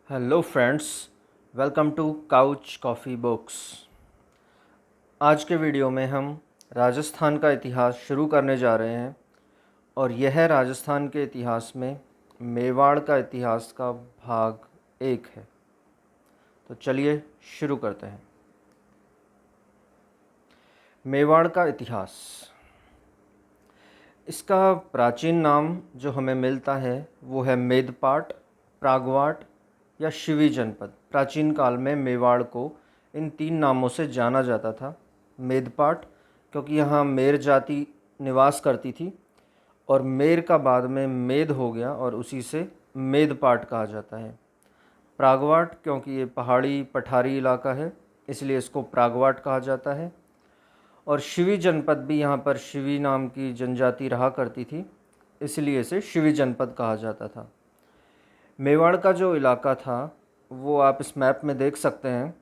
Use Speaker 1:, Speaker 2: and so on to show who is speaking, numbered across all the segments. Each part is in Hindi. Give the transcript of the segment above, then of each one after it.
Speaker 1: Hello friends, welcome to couch coffee books. आज के वीडियो में हम राजस्थान का इतिहास शुरू करने जा रहे हैं और यह राजस्थान के इतिहास में मेवाड़ का इतिहास का भाग 1 है। तो चलिए शुरू करते हैं। मेवाड़ का इतिहास। इसका प्राचीन नाम जो हमें मिलता है वो है मेदपाट, प्रागवाट या शिवी जनपद। प्राचीन काल में मेवाड़ को इन 3 नामों से जाना जाता था। मेदपाट क्योंकि यहाँ मेर जाति निवास करती थी और मेर का बाद में मेद हो गया और उसी से मेदपाट कहा जाता है। प्रागवाट क्योंकि ये पहाड़ी पठारी इलाका है इसलिए इसको प्रागवाट कहा जाता है। और शिवी जनपद भी यहाँ पर शिवी नाम की जनजाति रहा करती थी इसलिए इसे शिवी जनपद कहा जाता था। मेवाड़ का जो इलाका था वो आप इस मैप में देख सकते हैं।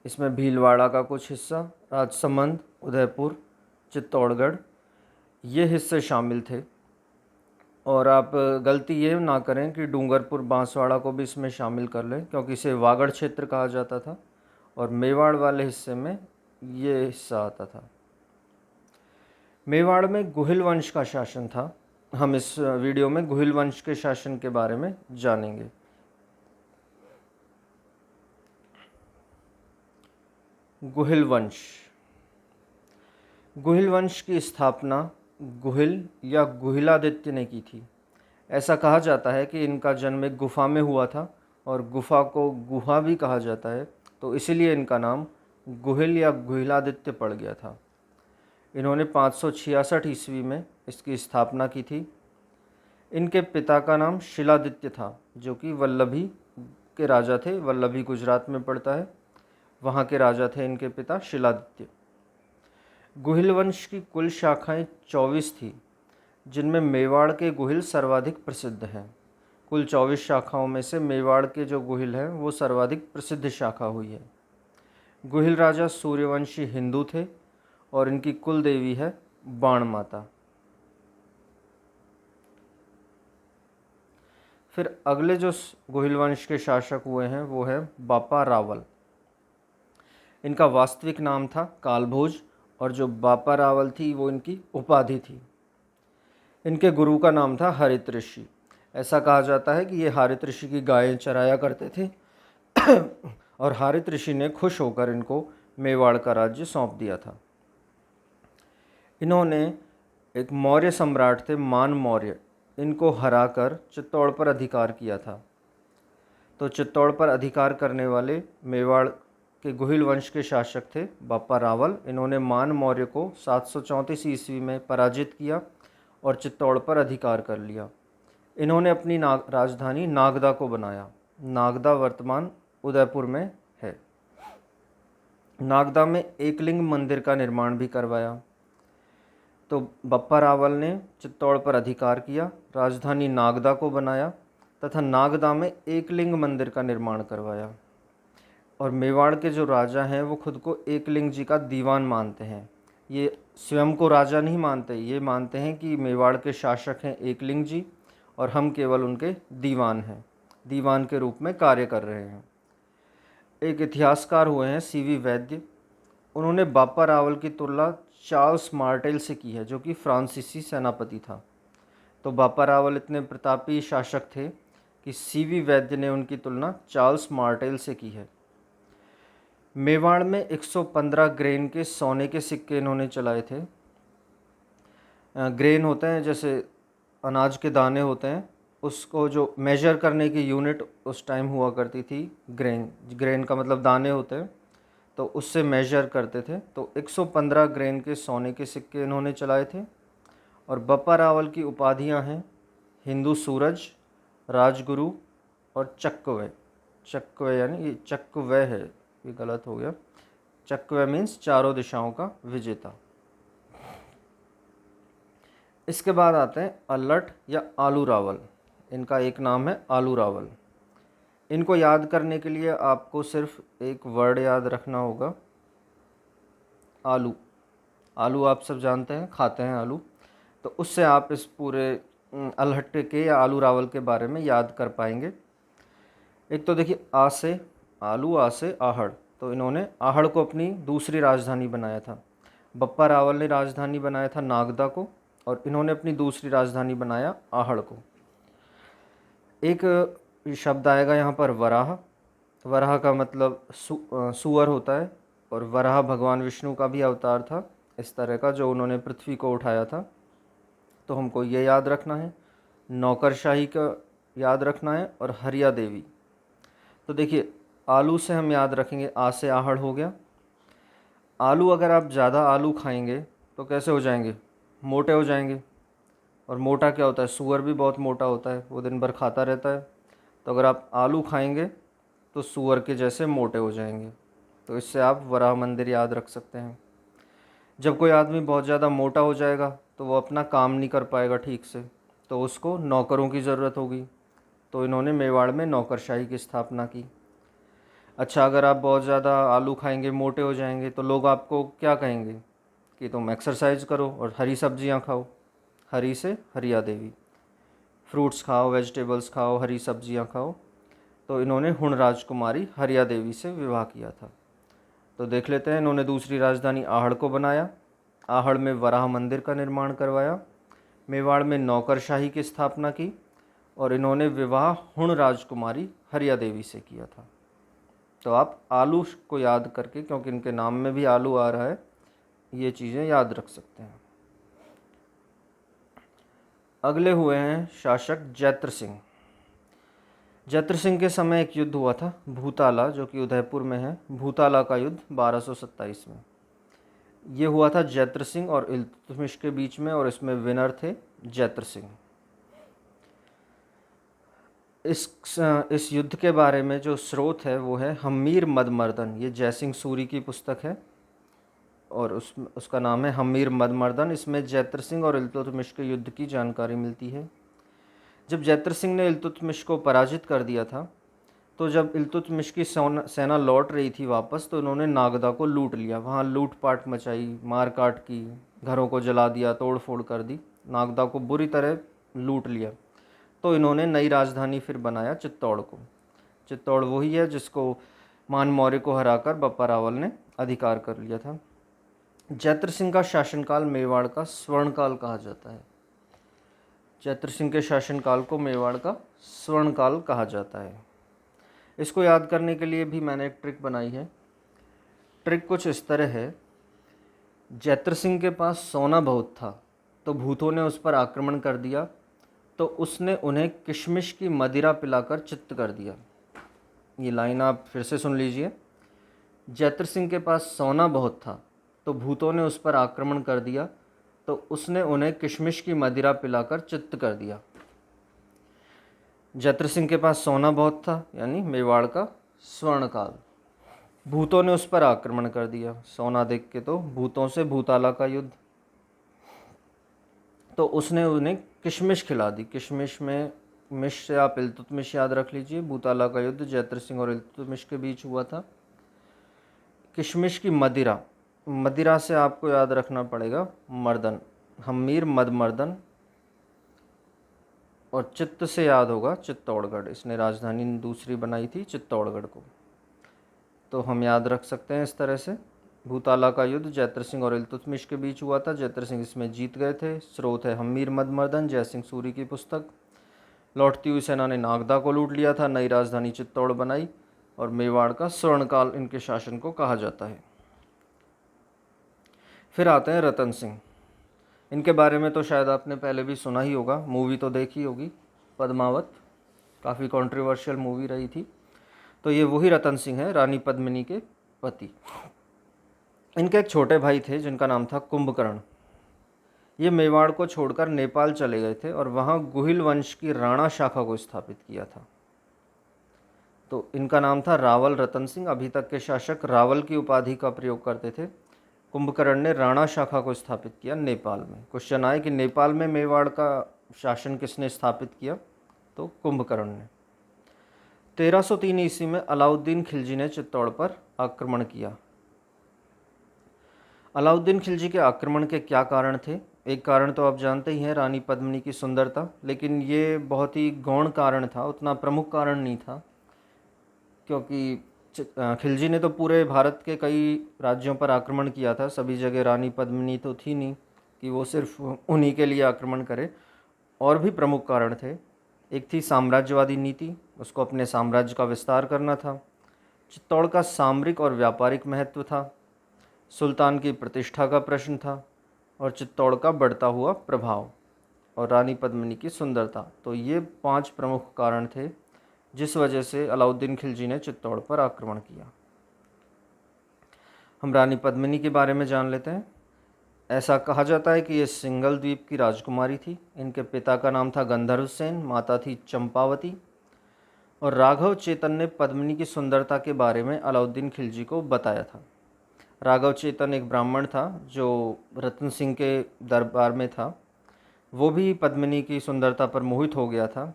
Speaker 1: इसमें भीलवाड़ा का कुछ हिस्सा, राजसमंद, उदयपुर, चित्तौड़गढ़ ये हिस्से शामिल थे। और आप गलती ये ना करें कि डूंगरपुर, बांसवाड़ा को भी इसमें शामिल कर लें क्योंकि इसे वागड़ क्षेत्र कहा जाता था और मेवाड़ वाले हिस्से में ये हिस्सा आता था। मेवाड़ में गुहिल वंश का शासन था। हम इस वीडियो में गुहिल वंश के शासन के बारे में जानेंगे। गुहिल वंश। गुहिल वंश की स्थापना गुहिल या गुहिलादित्य ने की थी। ऐसा कहा जाता है कि इनका जन्म एक गुफा में हुआ था और गुफा को गुहा भी कहा जाता है, तो इसीलिए इनका नाम गुहिल या गुहिलादित्य पड़ गया था। इन्होंने 566 ईस्वी में इसकी स्थापना की थी। इनके पिता का नाम शिलादित्य था जो कि वल्लभी के राजा थे। वल्लभी गुजरात में पड़ता है, वहाँ के राजा थे इनके पिता शिलादित्य। गुहिल वंश की कुल शाखाएं 24 थी जिनमें मेवाड़ के गुहिल सर्वाधिक प्रसिद्ध हैं। कुल 24 शाखाओं में से मेवाड़ के जो गुहिल हैं वो सर्वाधिक प्रसिद्ध शाखा हुई है। गुहिल राजा सूर्यवंशी हिंदू थे और इनकी कुल देवी है बाण माता। फिर अगले जो गुहिल वंश के शासक हुए हैं वो है बापा रावल। इनका वास्तविक नाम था कालभोज और जो बापा रावल थी वो इनकी उपाधि थी। इनके गुरु का नाम था हरित ऋषि। ऐसा कहा जाता है कि ये हरित ऋषि की गायें चराया करते थे और हरित ऋषि ने खुश होकर इनको मेवाड़ का राज्य सौंप दिया था। इन्होंने एक मौर्य सम्राट थे मान मौर्य, इनको हराकर चित्तौड़ पर अधिकार किया था। तो चित्तौड़ पर अधिकार करने वाले मेवाड़ के गुहिल वंश के शासक थे बापा रावल। इन्होंने मान मौर्य को 734 ईस्वी में पराजित किया और चित्तौड़ पर अधिकार कर लिया। इन्होंने अपनी राजधानी नागदा को बनाया। नागदा वर्तमान उदयपुर में है। नागदा में एकलिंग मंदिर का निर्माण भी करवाया। तो बप्पा रावल ने चित्तौड़ पर अधिकार किया, राजधानी नागदा को बनाया तथा नागदा में एकलिंग मंदिर का निर्माण करवाया। और मेवाड़ के जो राजा हैं वो खुद को एकलिंग जी का दीवान मानते हैं। ये स्वयं को राजा नहीं मानते, ये मानते हैं कि मेवाड़ के शासक हैं एकलिंग जी और हम केवल उनके दीवान हैं, दीवान के रूप में कार्य कर रहे हैं। एक इतिहासकार हुए हैं सीवी वैद्य। उन्होंने बापा रावल की तुलना चार्ल्स मार्टेल से की है जो कि फ्रांसीसी सेनापति था। तो बापा रावल इतने प्रतापी शासक थे कि सीवी वैद्य ने उनकी तुलना चार्ल्स मार्टेल से की है। मेवाड़ में 115 ग्रेन के सोने के सिक्के इन्होंने चलाए थे। ग्रेन होते हैं जैसे अनाज के दाने होते हैं, उसको जो मेजर करने की यूनिट उस टाइम हुआ करती थी ग्रेन। ग्रेन का मतलब दाने होते हैं, तो उससे मेजर करते थे। तो 115 ग्रेन के सोने के सिक्के इन्होंने चलाए थे। और बप्पा रावल की उपाधियां हैं हिंदू सूरज, राजगुरु और चक्कवे। चक्कवे यानी ये चक्कवे है, ये गलत हो गया। चक्कवे मीन्स चारों दिशाओं का विजेता। इसके बाद आते हैं अल्लट या आलू रावल। इनका एक नाम है आलू रावल। इनको याद करने के लिए आपको सिर्फ एक वर्ड याद रखना होगा, आलू। आलू आप सब जानते हैं, खाते हैं आलू, तो उससे आप इस पूरे अल्हट्टे के या आलू रावल के बारे में याद कर पाएंगे। एक तो देखिए आ से आलू, आ से आहड़, तो इन्होंने आहड़ को अपनी दूसरी राजधानी बनाया था। बप्पा रावल ने राजधानी बनाया था नागदा को, और इन्होंने अपनी दूसरी राजधानी बनाया आहड़ को। एक शब्द आएगा यहाँ पर वराह। वराह का मतलब सुअर होता है, और वराह भगवान विष्णु का भी अवतार था इस तरह का, जो उन्होंने पृथ्वी को उठाया था। तो हमको ये याद रखना है, नौकरशाही का याद रखना है, और हरिया देवी। तो देखिए आलू से हम याद रखेंगे, आ से आहड़ हो गया। आलू, अगर आप ज़्यादा आलू खाएंगे तो कैसे हो जाएंगे? मोटे हो जाएंगे। और मोटा क्या होता है? सूअर भी बहुत मोटा होता है, वो दिन भर खाता रहता है। तो अगर आप आलू खाएंगे तो सूअर के जैसे मोटे हो जाएंगे। तो इससे आप वराह मंदिर याद रख सकते हैं। जब कोई आदमी बहुत ज़्यादा मोटा हो जाएगा तो वो अपना काम नहीं कर पाएगा ठीक से, तो उसको नौकरों की ज़रूरत होगी। तो इन्होंने मेवाड़ में नौकरशाही की स्थापना की। अच्छा, अगर आप बहुत ज़्यादा आलू खाएंगे, मोटे हो जाएंगे, तो लोग आपको क्या कहेंगे कि तुम एक्सरसाइज करो और हरी सब्जियां खाओ। हरी से हरिया देवी, फ्रूट्स खाओ, वेजिटेबल्स खाओ, हरी सब्जियां खाओ। तो इन्होंने हुण राजकुमारी हरिया देवी से विवाह किया था। तो देख लेते हैं, इन्होंने दूसरी राजधानी आहड़ को बनाया, आहड़ में वराह मंदिर का निर्माण करवाया, मेवाड़ में नौकरशाही की स्थापना की, और इन्होंने विवाह हुण राजकुमारी हरिया देवी से किया था। तो आप आलू को याद करके, क्योंकि इनके नाम में भी आलू आ रहा है, ये चीज़ें याद रख सकते हैं। अगले हुए हैं शासक जैत्र सिंह। जैत्र सिंह के समय एक युद्ध हुआ था भूताला, जो कि उदयपुर में है। भूताला का युद्ध 1227 में ये हुआ था जैत्र सिंह और इल्तुतमिश के बीच में, और इसमें विनर थे जैत्र सिंह। इस युद्ध के बारे में जो स्रोत है वो है हम्मीर मदमर्दन। ये जयसिंह सूरी की पुस्तक है, और उसका नाम है हम्मीर मदमर्दन। इसमें जैत्र सिंह और इल्तुतमिश के युद्ध की जानकारी मिलती है। जब जैत्र सिंह ने इल्तुतमिश को पराजित कर दिया था, तो जब इल्तुतमिश की सेना लौट रही थी वापस, तो इन्होंने नागदा को लूट लिया। वहाँ लूटपाट मचाई, मार काट की, घरों को जला दिया, तोड़ फोड़ कर दी, नागदा को बुरी तरह लूट लिया। तो इन्होंने नई राजधानी फिर बनाया चित्तौड़ को। चित्तौड़ वही है जिसको मान मौर्य को हराकर बप्पा रावल ने अधिकार कर लिया था। जैत्र सिंह का शासनकाल मेवाड़ का स्वर्णकाल कहा जाता है। जैत्र सिंह के शासनकाल को मेवाड़ का स्वर्णकाल कहा जाता है। इसको याद करने के लिए भी मैंने एक ट्रिक बनाई है। ट्रिक कुछ इस तरह है, जैत्र सिंह के पास सोना बहुत था, तो भूतों ने उस पर आक्रमण कर दिया, तो उसने उन्हें किशमिश की मदिरा पिलाकर चित्त कर दिया। ये लाइन आप फिर से सुन लीजिए। जैत्र सिंह के पास सोना बहुत था, तो भूतों ने उस पर आक्रमण कर दिया, तो उसने उन्हें किशमिश की मदिरा पिलाकर चित्त कर दिया। जैत्र सिंह के पास सोना बहुत था, यानी मेवाड़ का स्वर्णकाल। भूतों ने उस पर आक्रमण कर दिया, सोना देख के तो भूतों से भूताला का युद्ध, तो उसने उन्हें किशमिश खिला दी। किशमिश में मिश से आप इल्तुतमिश याद रख लीजिए। भूताला का युद्ध जैत्र सिंह और इल्तुतमिश के बीच हुआ था। किशमिश की मदिरा, मदिरा से आपको याद रखना पड़ेगा मर्दन, हम्मीर मदमर्दन। और चित्त से याद होगा चित्तौड़गढ़, इसने राजधानी दूसरी बनाई थी चित्तौड़गढ़ को। तो हम याद रख सकते हैं इस तरह से। भूताला का युद्ध जैत्र सिंह और इल्तुतमिश के बीच हुआ था। जैत्र सिंह इसमें जीत गए थे। स्रोत है हम्मीर मदमर्दन, जयसिंह सूरी की पुस्तक। लौटती हुई सेना ने नागदा को लूट लिया था, नई राजधानी चित्तौड़ बनाई, और मेवाड़ का स्वर्णकाल इनके शासन को कहा जाता है। फिर आते हैं रतन सिंह। इनके बारे में तो शायद आपने पहले भी सुना ही होगा, मूवी तो देखी होगी, पद्मावत, काफ़ी कंट्रोवर्शियल मूवी रही थी। तो ये वही रतन सिंह है, रानी पद्मिनी के पति। इनके एक छोटे भाई थे जिनका नाम था कुंभकर्ण। ये मेवाड़ को छोड़कर नेपाल चले गए थे और वहाँ गुहिल वंश की राणा शाखा को स्थापित किया था। तो इनका नाम था रावल रतन सिंह। अभी तक के शासक रावल की उपाधि का प्रयोग करते थे। कुंभकर्ण ने राणा शाखा को स्थापित किया नेपाल में। क्वेश्चन आए कि नेपाल में मेवाड़ का शासन किसने स्थापित किया, तो कुंभकर्ण ने। 1303 ईस्वी में अलाउद्दीन खिलजी ने चित्तौड़ पर आक्रमण किया। अलाउद्दीन खिलजी के आक्रमण के क्या कारण थे? एक कारण तो आप जानते ही हैं, रानी पद्मिनी की सुंदरता, लेकिन ये बहुत ही गौण कारण था, उतना प्रमुख कारण नहीं था। क्योंकि खिलजी ने तो पूरे भारत के कई राज्यों पर आक्रमण किया था। सभी जगह रानी पद्मिनी तो थी नहीं कि वो सिर्फ उन्हीं के लिए आक्रमण करे। और भी प्रमुख कारण थे। एक थी साम्राज्यवादी नीति, उसको अपने साम्राज्य का विस्तार करना था। चित्तौड़ का सामरिक और व्यापारिक महत्व था। सुल्तान की प्रतिष्ठा का प्रश्न था और चित्तौड़ का बढ़ता हुआ प्रभाव और रानी पद्मिनी की सुंदरता। तो ये 5 प्रमुख कारण थे जिस वजह से अलाउद्दीन खिलजी ने चित्तौड़ पर आक्रमण किया। हम रानी पद्मिनी के बारे में जान लेते हैं। ऐसा कहा जाता है कि ये सिंगल द्वीप की राजकुमारी थी। इनके पिता का नाम था गंधर्व सेन, माता थी चंपावती। और राघव चेतन ने पद्मिनी की सुंदरता के बारे में अलाउद्दीन खिलजी को बताया था। राघव चेतन एक ब्राह्मण था जो रतन सिंह के दरबार में था। वो भी पद्मिनी की सुंदरता पर मोहित हो गया था।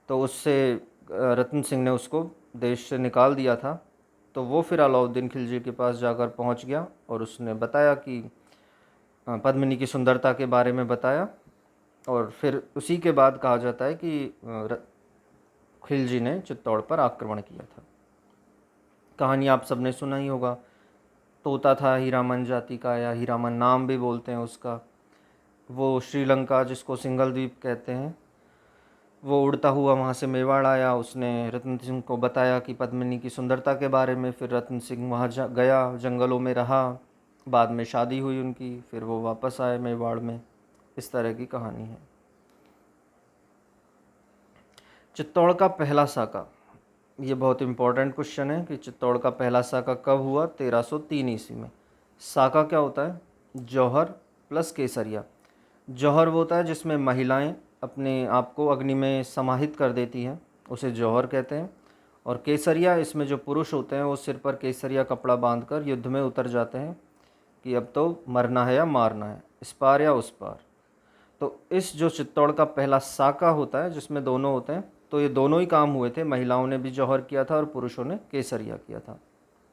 Speaker 1: तो उससे रतन सिंह ने उसको देश से निकाल दिया था। तो वो फिर अलाउद्दीन खिलजी के पास जाकर पहुंच गया और उसने बताया कि पद्मिनी की सुंदरता के बारे में बताया। और फिर उसी के बाद कहा जाता है कि खिलजी ने चित्तौड़ पर आक्रमण किया था। कहानी आप सबने सुना ही होगा। तोता था हीरामन जाति का, या हीरामन नाम भी बोलते हैं उसका। वो श्रीलंका, जिसको सिंगल द्वीप कहते हैं, वो उड़ता हुआ वहाँ से मेवाड़ आया। उसने रतन सिंह को बताया कि पद्मिनी की सुंदरता के बारे में। फिर रतन सिंह वहाँ गया, जंगलों में रहा। बाद में शादी हुई उनकी, फिर वो वापस आए मेवाड़ में। इस तरह की कहानी है। चित्तौड़ का पहला साका, ये बहुत इम्पोर्टेंट क्वेश्चन है कि चित्तौड़ का पहला साका कब हुआ। 1303 ईस्वी में। साका क्या होता है? जौहर प्लस केसरिया। जौहर वो होता है जिसमें महिलाएं अपने आप को अग्नि में समाहित कर देती हैं, उसे जौहर कहते हैं। और केसरिया, इसमें जो पुरुष होते हैं वो सिर पर केसरिया कपड़ा बांधकर युद्ध में उतर जाते हैं कि अब तो मरना है या मारना है, इस पार या उस पार। तो इस जो चित्तौड़ का पहला साका होता है जिसमें दोनों होते हैं, तो ये दोनों ही काम हुए थे। महिलाओं ने भी जौहर किया था और पुरुषों ने केसरिया किया था,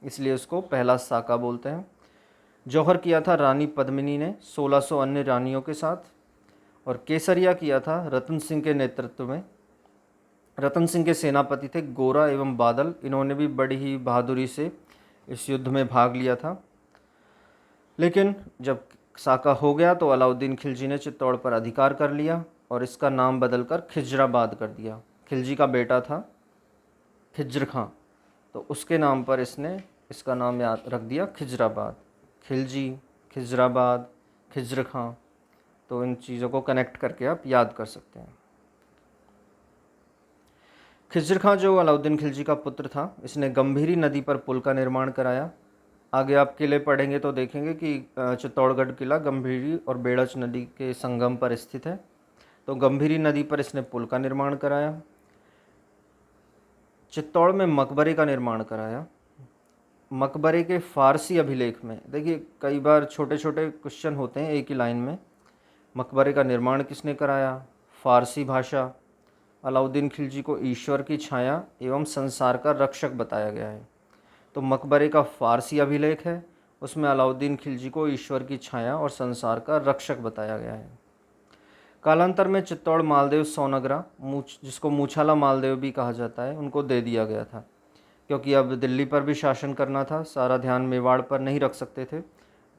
Speaker 1: इसलिए उसको पहला साका बोलते हैं। जौहर किया था रानी पद्मिनी ने 1600 अन्य रानियों के साथ, और केसरिया किया था रतन सिंह के नेतृत्व में। रतन सिंह के सेनापति थे गोरा एवं बादल। इन्होंने भी बड़ी ही बहादुरी से इस युद्ध में भाग लिया था। लेकिन जब साका हो गया तो अलाउद्दीन खिलजी ने चित्तौड़ पर अधिकार कर लिया और इसका नाम बदलकर खिजराबाद कर दिया। खिलजी का बेटा था खिज्र खां, तो उसके नाम पर इसने इसका नाम याद रख दिया खिजराबाद। खिलजी, खिजराबाद, खिज्र खां, तो इन चीज़ों को कनेक्ट करके आप याद कर सकते हैं। खिज्र खां जो अलाउद्दीन खिलजी का पुत्र था, इसने गंभीरी नदी पर पुल का निर्माण कराया। आगे आप किले पढ़ेंगे तो देखेंगे कि चित्तौड़गढ़ किला गंभीरी और बेड़च नदी के संगम पर स्थित है। तो गंभीरी नदी पर इसने पुल का निर्माण कराया। चित्तौड़ में मकबरे का निर्माण कराया। मकबरे के फ़ारसी अभिलेख में देखिए, कई बार छोटे छोटे क्वेश्चन होते हैं एक ही लाइन में। मकबरे का निर्माण किसने कराया? फ़ारसी भाषा। अलाउद्दीन खिलजी को ईश्वर की छाया एवं संसार का रक्षक बताया गया है। तो मकबरे का फ़ारसी अभिलेख है, उसमें अलाउद्दीन खिलजी को ईश्वर की छाया और संसार का रक्षक बताया गया है। कालांतर में चित्तौड़ मालदेव सोनगरा, जिसको मूछाला मालदेव भी कहा जाता है, उनको दे दिया गया था, क्योंकि अब दिल्ली पर भी शासन करना था, सारा ध्यान मेवाड़ पर नहीं रख सकते थे।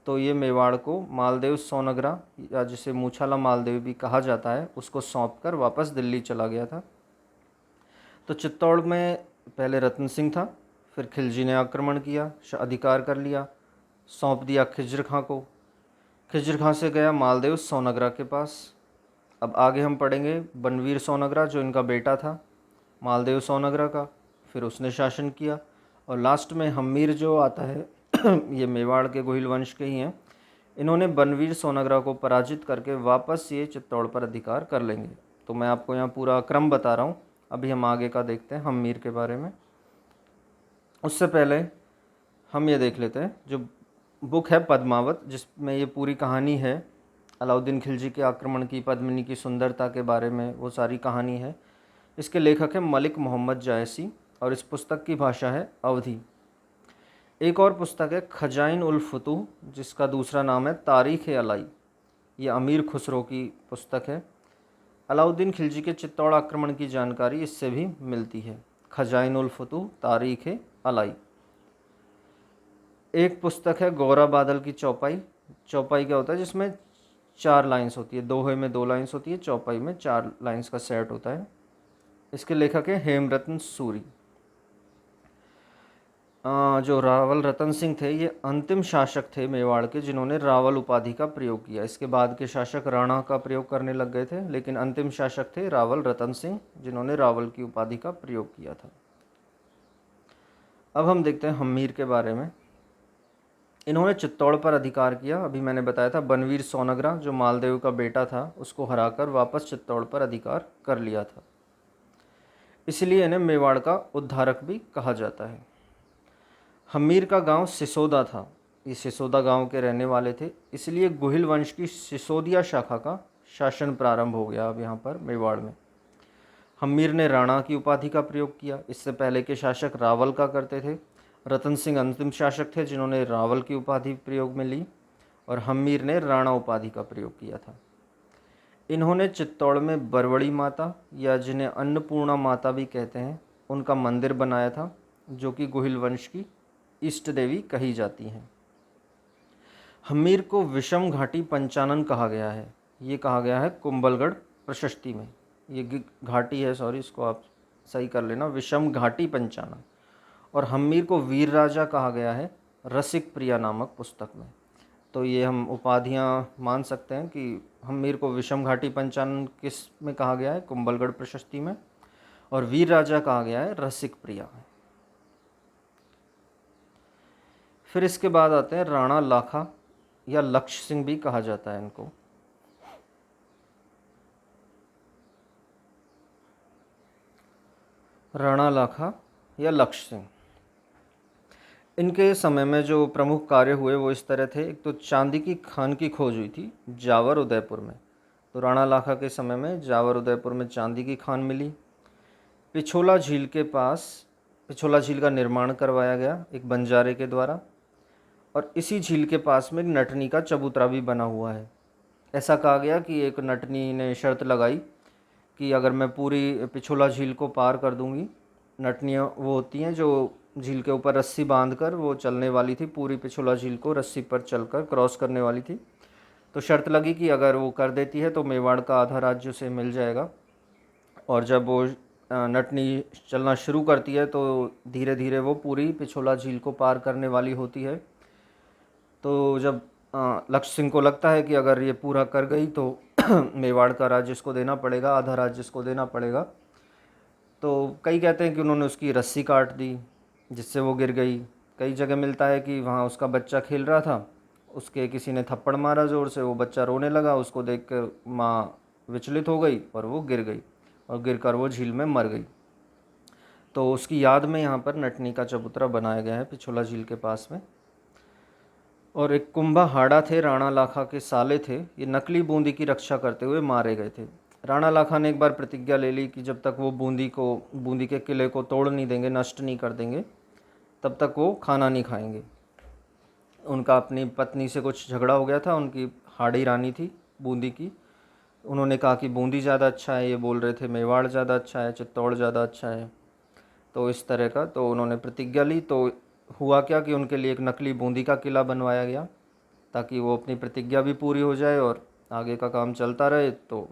Speaker 1: तो ये मेवाड़ को मालदेव सोनगरा, या जिसे मूछाला मालदेव भी कहा जाता है, उसको सौंप कर वापस दिल्ली चला गया था। तो चित्तौड़ में पहले रतन सिंह था, फिर खिलजी ने आक्रमण किया, अधिकार कर लिया, सौंप दिया खिज्र खां को। खिज्र खां से गया मालदेव सोनगरा के पास। अब आगे हम पढ़ेंगे बनवीर सोनगरा, जो इनका बेटा था मालदेव सोनगरा का, फिर उसने शासन किया। और लास्ट में हम्मीर जो आता है ये मेवाड़ के गोहिल वंश के ही हैं। इन्होंने बनवीर सोनगरा को पराजित करके वापस ये चित्तौड़ पर अधिकार कर लेंगे। तो मैं आपको यहाँ पूरा क्रम बता रहा हूँ। अभी हम आगे का देखते हैं हम्मीर के बारे में। उससे पहले हम ये देख लेते हैं, जो बुक है पद्मावत, जिसमें ये पूरी कहानी है अलाउद्दीन खिलजी के आक्रमण की, पद्मिनी की सुंदरता के बारे में वो सारी कहानी है। इसके लेखक है मलिक मोहम्मद जायसी और इस पुस्तक की भाषा है अवधी। एक और पुस्तक है खजाइन उल फुतूह, जिसका दूसरा नाम है तारीख़ अलाई। ये अमीर खुसरो की पुस्तक है। अलाउद्दीन खिलजी के चित्तौड़ आक्रमण की जानकारी इससे भी मिलती है। खजाइनुल फतूह तारीख़ अलाई। एक पुस्तक है गौरा बादल की चौपाई। चौपाई क्या होता है, जिसमें 4 लाइन्स होती है, दोहे में 2 लाइन्स होती है, चौपाई में 4 लाइन्स का सेट होता है। इसके लेखक है हेमरत्न सूरी। जो रावल रतन सिंह थे ये अंतिम शासक थे मेवाड़ के जिन्होंने रावल उपाधि का प्रयोग किया। इसके बाद के शासक राणा का प्रयोग करने लग गए थे, लेकिन अंतिम शासक थे रावल रतन सिंह जिन्होंने रावल की उपाधि का प्रयोग किया था। अब हम देखते हैं हम्मीर के बारे में। इन्होंने चित्तौड़ पर अधिकार किया। अभी मैंने बताया था बनवीर सोनगरा जो मालदेव का बेटा था उसको हराकर वापस चित्तौड़ पर अधिकार कर लिया था, इसलिए इन्हें मेवाड़ का उद्धारक भी कहा जाता है। हम्मीर का गांव सिसोदा था। ये सिसोदा गांव के रहने वाले थे, इसलिए गुहिल वंश की सिसोदिया शाखा का शासन प्रारंभ हो गया अब यहाँ पर मेवाड़ में। हम्मीर ने राणा की उपाधि का प्रयोग किया। इससे पहले के शासक रावल का करते थे। रतन सिंह अंतिम शासक थे जिन्होंने रावल की उपाधि प्रयोग में ली, और हम्मीर ने राणा उपाधि का प्रयोग किया था। इन्होंने चित्तौड़ में बरवड़ी माता या जिन्हें अन्नपूर्णा माता भी कहते हैं उनका मंदिर बनाया था, जो कि गुहिल वंश की इष्ट देवी कही जाती हैं। हम्मीर को विषम घाटी पंचानन कहा गया है। ये कहा गया है कुंभलगढ़ प्रशस्ति में। ये घाटी है, सॉरी, इसको आप सही कर लेना, विषम घाटी पंचानन। और हम्मीर को वीर राजा कहा गया है रसिक प्रिया नामक पुस्तक में। तो ये हम उपाधियाँ मान सकते हैं कि हम्मीर को विषम घाटी पंचानन किस में कहा गया है, कुंभलगढ़ प्रशस्ति में, और वीर राजा कहा गया है रसिक प्रिया में। फिर इसके बाद आते हैं राणा लाखा या लक्ष्य सिंह भी कहा जाता है इनको। राणा लाखा या लक्ष्य सिंह, इनके समय में जो प्रमुख कार्य हुए वो इस तरह थे। एक तो चांदी की खान की खोज हुई थी जावर उदयपुर में। तो राणा लाखा के समय में जावर उदयपुर में चांदी की खान मिली। पिछोला झील के पास पिछोला झील का निर्माण करवाया गया एक बंजारे के द्वारा, और इसी झील के पास में एक नटनी का चबूतरा भी बना हुआ है। ऐसा कहा गया कि एक नटनी ने शर्त लगाई कि अगर मैं पूरी पिछोला झील को पार कर दूंगी, नटनियाँ वो होती हैं जो झील के ऊपर रस्सी बांधकर वो चलने वाली थी, पूरी पिछोला झील को रस्सी पर चलकर क्रॉस करने वाली थी। तो शर्त लगी कि अगर वो कर देती है तो मेवाड़ का आधा राज्य उसे मिल जाएगा। और जब वो नटनी चलना शुरू करती है तो धीरे धीरे वो पूरी पिछोला झील को पार करने वाली होती है। तो जब लक्ष्य सिंह को लगता है कि अगर ये पूरा कर गई तो मेवाड़ का राज्य इसको देना पड़ेगा, आधा राज्य इसको देना पड़ेगा, तो कई कहते हैं कि उन्होंने उसकी रस्सी काट दी जिससे वो गिर गई। कई जगह मिलता है कि वहाँ उसका बच्चा खेल रहा था, उसके किसी ने थप्पड़ मारा ज़ोर से, वो बच्चा रोने लगा, उसको देखकर माँ विचलित हो गई और वो गिर गई, और गिरकर वो झील में मर गई। तो उसकी याद में यहाँ पर नटनी का चबूतरा बनाया गया है पिछोला झील के पास में। और एक कुंभा हाड़ा थे, राणा लाखा के साले थे। ये नकली बूंदी की रक्षा करते हुए मारे गए थे। राणा लाखा ने एक बार प्रतिज्ञा ले ली कि जब तक वो बूंदी के किले को तोड़ नहीं देंगे, नष्ट नहीं कर देंगे, तब तक वो खाना नहीं खाएंगे। उनका अपनी पत्नी से कुछ झगड़ा हो गया था, उनकी हाड़ी रानी थी बूंदी की। उन्होंने कहा कि बूंदी ज़्यादा अच्छा है, ये बोल रहे थे मेवाड़ ज़्यादा अच्छा है, चित्तौड़ ज़्यादा अच्छा है। तो इस तरह का तो उन्होंने प्रतिज्ञा ली। तो हुआ क्या कि उनके लिए एक नकली बूंदी का किला बनवाया गया ताकि वो अपनी प्रतिज्ञा भी पूरी हो जाए और आगे का काम चलता रहे। तो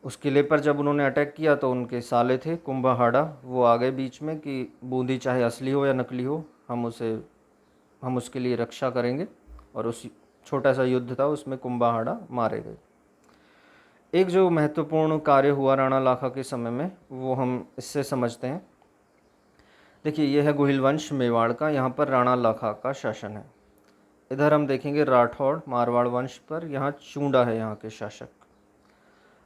Speaker 1: उस किले पर जब उन्होंने अटैक किया तो उनके साले थे कुंभाहाड़ा, वो आ गए बीच में कि बूंदी चाहे असली हो या नकली हो, हम उसके लिए रक्षा करेंगे। और उस छोटा सा युद्ध था, उसमें कुंभाहाड़ा मारे गए। एक जो महत्वपूर्ण कार्य हुआ राणा लाखा के समय में वो हम इससे समझते हैं। देखिए, यह है गुहिल वंश मेवाड़ का, यहाँ पर राणा लाखा का शासन है। इधर हम देखेंगे राठौड़ मारवाड़ वंश पर, यहाँ चूंडा है यहाँ के शासक।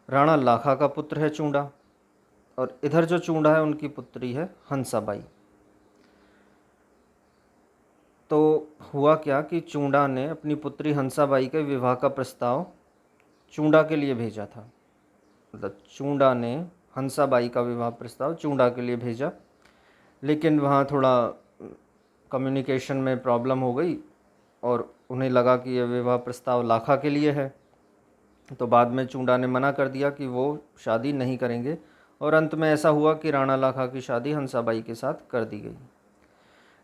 Speaker 1: राणा लाखा का पुत्र है चूंडा, और इधर जो चूंडा है उनकी पुत्री है हंसाबाई। तो हुआ क्या कि चूंडा ने अपनी पुत्री हंसाबाई के विवाह का प्रस्ताव चूंडा के लिए भेजा था। मतलब चूंडा ने हंसाबाई का विवाह प्रस्ताव चूंडा के लिए भेजा, लेकिन वहाँ थोड़ा कम्युनिकेशन में प्रॉब्लम हो गई और उन्हें लगा कि यह विवाह प्रस्ताव लाखा के लिए है। तो बाद में चूंडा ने मना कर दिया कि वो शादी नहीं करेंगे और अंत में ऐसा हुआ कि राणा लाखा की शादी हंसाबाई के साथ कर दी गई।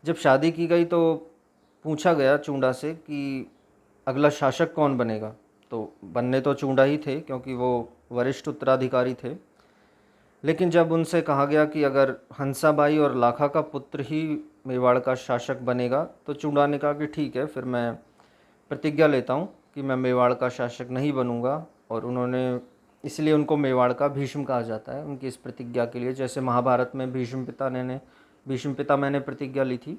Speaker 1: जब शादी की गई तो पूछा गया चूंडा से कि अगला शासक कौन बनेगा। तो बनने तो चूंडा ही थे क्योंकि वो वरिष्ठ उत्तराधिकारी थे, लेकिन जब उनसे कहा गया कि अगर हंसाबाई और लाखा का पुत्र ही मेवाड़ का शासक बनेगा, तो चूंडा ने कहा कि ठीक है, फिर मैं प्रतिज्ञा लेता हूँ कि मैं मेवाड़ का शासक नहीं बनूंगा। और उन्होंने, इसलिए उनको मेवाड़ का भीष्म कहा जाता है, उनकी इस प्रतिज्ञा के लिए। जैसे महाभारत में भीष्म पिता मैंने प्रतिज्ञा ली थी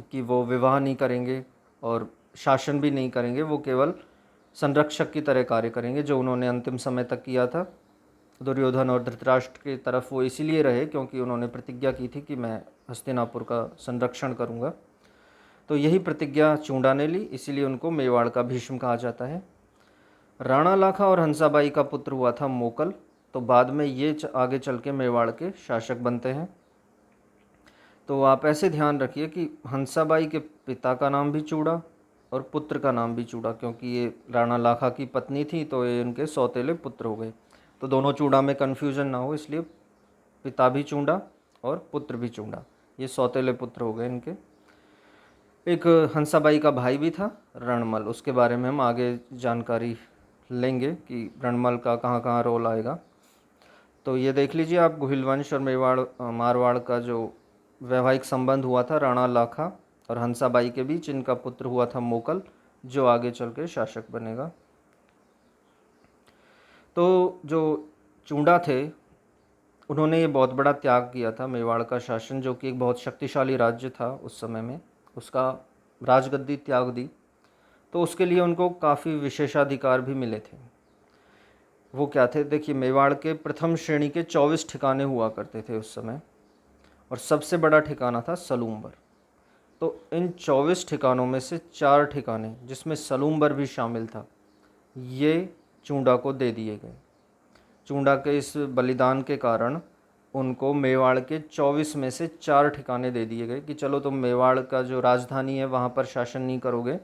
Speaker 1: कि वो विवाह नहीं करेंगे और शासन भी नहीं करेंगे, वो केवल संरक्षक की तरह कार्य करेंगे, जो उन्होंने अंतिम समय तक किया था। दुर्योधन और धृतराष्ट्र की तरफ वो इसीलिए रहे क्योंकि उन्होंने प्रतिज्ञा की थी कि मैं हस्तिनापुर का संरक्षण करूंगा। तो यही प्रतिज्ञा चूंडा ने ली, इसीलिए उनको मेवाड़ का भीष्म कहा जाता है। राणा लाखा और हंसाबाई का पुत्र हुआ था मोकल, तो बाद में ये आगे चल के मेवाड़ के शासक बनते हैं। तो आप ऐसे ध्यान रखिए कि हंसाबाई के पिता का नाम भी चूड़ा और पुत्र का नाम भी चूड़ा, क्योंकि ये राणा लाखा की पत्नी थी तो ये उनके सौतेले पुत्र हो गए। तो दोनों चूड़ा में कन्फ्यूजन ना हो, इसलिए पिता भी चूड़ा और पुत्र भी चूड़ा, ये सौतेले पुत्र हो गए इनके। एक हंसाबाई का भाई भी था रणमल, उसके बारे में हम आगे जानकारी लेंगे कि रणमल का कहाँ कहाँ रोल आएगा। तो ये देख लीजिए आप, गुहिल वंश और मारवाड़ का जो वैवाहिक संबंध हुआ था राणा लाखा और हंसाबाई के बीच, इनका पुत्र हुआ था मोकल, जो आगे चल के शासक बनेगा। तो जो चूंडा थे, उन्होंने ये बहुत बड़ा त्याग किया था। मेवाड़ का शासन, जो कि एक बहुत शक्तिशाली राज्य था उस समय में, उसका राजगद्दी त्याग दी। तो उसके लिए उनको काफ़ी विशेषाधिकार भी मिले थे। वो क्या थे, देखिए, मेवाड़ के प्रथम श्रेणी के 24 ठिकाने हुआ करते थे उस समय, और सबसे बड़ा ठिकाना था सलूम्बर। तो इन 24 ठिकानों में से 4 ठिकाने, जिसमें सलूम्बर भी शामिल था, ये चूंडा को दे दिए गए। चूंडा के इस बलिदान के कारण उनको मेवाड़ के 24 में से 4 ठिकाने दे दिए गए कि चलो, तुम मेवाड़ का जो राजधानी है वहाँ पर शासन नहीं करोगे,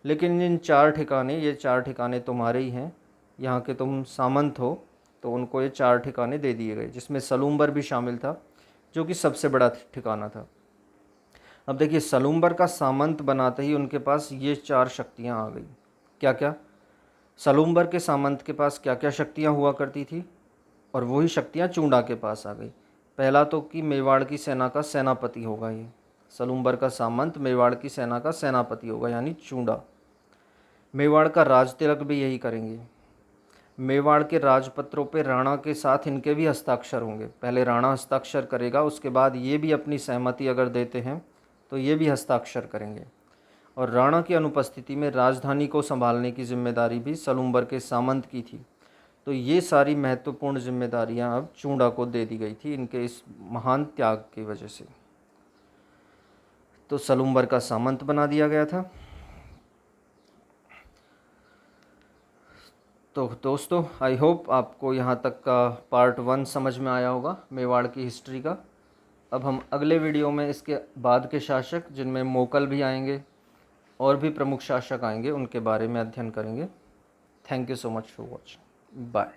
Speaker 1: लेकिन इन 4 ठिकाने, ये 4 ठिकाने तुम्हारे ही हैं, यहाँ के तुम सामंत हो। तो उनको ये 4 ठिकाने दे दिए गए, जिसमें सलूम्बर भी शामिल था, जो कि सबसे बड़ा ठिकाना था। अब देखिए, सलूम्बर का सामंत बनाते ही उनके पास ये 4 शक्तियाँ आ गई। क्या क्या? सलूम्बर के सामंत के पास क्या क्या शक्तियाँ हुआ करती थी, और वही शक्तियाँ चूंडा के पास आ गई। पहला तो कि मेवाड़ की सेना का सेनापति होगा ये, सलूम्बर का सामंत मेवाड़ की सेना का सेनापति होगा, यानी चूंडा। मेवाड़ का राज तिलक भी यही करेंगे। मेवाड़ के राजपत्रों पे राणा के साथ इनके भी हस्ताक्षर होंगे। पहले राणा हस्ताक्षर करेगा, उसके बाद ये भी अपनी सहमति अगर देते हैं तो ये भी हस्ताक्षर करेंगे। और राणा की अनुपस्थिति में राजधानी को संभालने की जिम्मेदारी भी सलूम्बर के सामंत की थी। तो ये सारी महत्वपूर्ण जिम्मेदारियां अब चूंडा को दे दी गई थी, इनके इस महान त्याग की वजह से। तो सलूम्बर का सामंत बना दिया गया था। तो दोस्तों, आई होप आपको यहाँ तक का पार्ट 1 समझ में आया होगा मेवाड़ की हिस्ट्री का। अब हम अगले वीडियो में इसके बाद के शासक, जिनमें मोकल भी आएंगे और भी प्रमुख शासक आएंगे, उनके बारे में अध्ययन करेंगे। Thank you so much for watching. Bye.